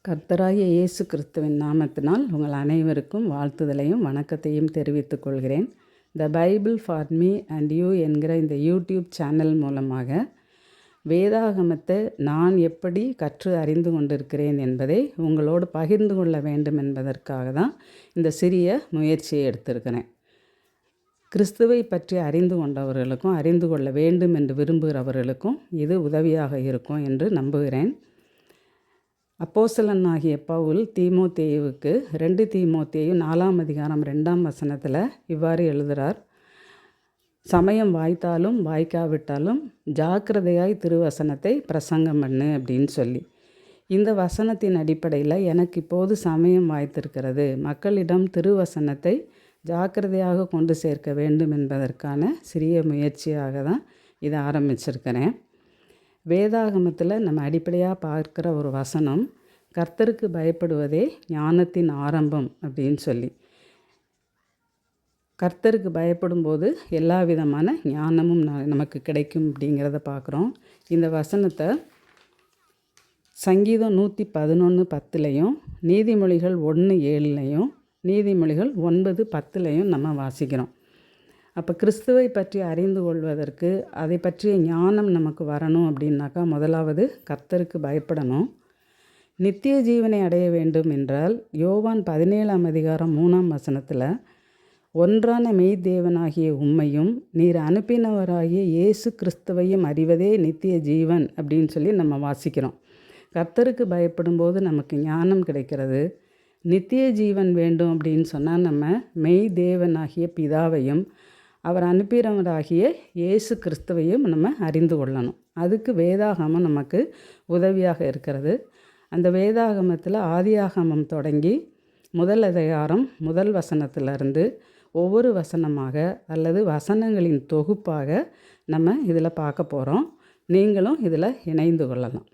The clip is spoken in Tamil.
கர்த்தராகிய இயேசு கிறிஸ்துவின் நாமத்தினால் உங்கள் அனைவருக்கும் வாழ்த்துதலையும் வணக்கத்தையும் தெரிவித்துக் கொள்கிறேன். The Bible for me and you என்கிற இந்த யூடியூப் சேனல் மூலமாக வேதாகமத்தை நான் எப்படி கற்று அறிந்து கொண்டிருக்கிறேன் என்பதை உங்களோடு பகிர்ந்து கொள்ள வேண்டும் என்பதற்காக தான் இந்த சிறிய முயற்சியை எடுத்திருக்கிறேன். கிறிஸ்துவை பற்றி அறிந்து கொண்டவர்களுக்கும் அறிந்து கொள்ள வேண்டும் என்று விரும்புகிறவர்களுக்கும் இது உதவியாக இருக்கும் என்று நம்புகிறேன். அப்போஸ்தலனாகிய பவுல் தீமோத்தேயுவுக்கு 2 தீமோத்தேயு 4ஆம் அதிகாரம் 2ஆம் வசனத்தில் இவ்வாறு எழுதுகிறார். சமயம் வாய்த்தாலும் வாய்க்காவிட்டாலும் ஜாக்கிரதையாய் திருவசனத்தை பிரசங்கம் பண்ணு அப்படின்னு சொல்லி. இந்த வசனத்தின் அடிப்படையில் எனக்கு இப்போது சமயம் வாய்த்திருக்கிறது, மக்களிடம் திருவசனத்தை ஜாக்கிரதையாக கொண்டு சேர்க்க வேண்டும் என்பதற்கான சிறிய முயற்சியாக தான் இதை ஆரம்பிச்சிருக்கிறேன். வேதாகமத்தில் நம்ம அடிப்படையாக பார்க்குற ஒரு வசனம், கர்த்தருக்கு பயப்படுவதே ஞானத்தின் ஆரம்பம் அப்படின்னு சொல்லி. கர்த்தருக்கு பயப்படும்போது எல்லா விதமான ஞானமும் நமக்கு கிடைக்கும் அப்படிங்கிறத பார்க்குறோம். இந்த வசனத்தை சங்கீதம் 111:10 நீதிமொழிகள் 1:7 நீதிமொழிகள் 9:10 நம்ம வாசிக்கிறோம். அப்போ கிறிஸ்துவை பற்றி அறிந்து கொள்வதற்கு அதை பற்றிய ஞானம் நமக்கு வரணும் அப்படின்னாக்கா முதலாவது கர்த்தருக்கு பயப்படணும். நித்திய ஜீவனை அடைய வேண்டும் என்றால் யோவான் 17ஆம் அதிகாரம் 3ஆம் வசனத்தில் ஒன்றான மெய்தேவனாகிய உம்மையும் நீர் அனுப்பினவராகிய இயேசு கிறிஸ்துவையும் அறிவதே நித்திய ஜீவன் அப்படின்னு சொல்லி நம்ம வாசிக்கிறோம். கர்த்தருக்கு பயப்படும்போது நமக்கு ஞானம் கிடைக்கிறது. நித்திய ஜீவன் வேண்டும் அப்படின்னு சொன்னால் நம்ம மெய்தேவனாகிய பிதாவையும் அவர் அனுப்பினவராகிய இயேசு கிறிஸ்துவையும் நம்ம அறிந்து கொள்ளணும். அதுக்கு வேதாகமம் நமக்கு உதவியாக இருக்கிறது. அந்த வேதாகமத்தில் ஆதியாகமம் தொடங்கி முதல் அதிகாரம் முதல் வசனத்திலிருந்து ஒவ்வொரு வசனமாக அல்லது வசனங்களின் தொகுப்பாக நம்ம இதில் பார்க்க போகிறோம். நீங்களும் இதில் இணைந்து கொள்ளலாம்.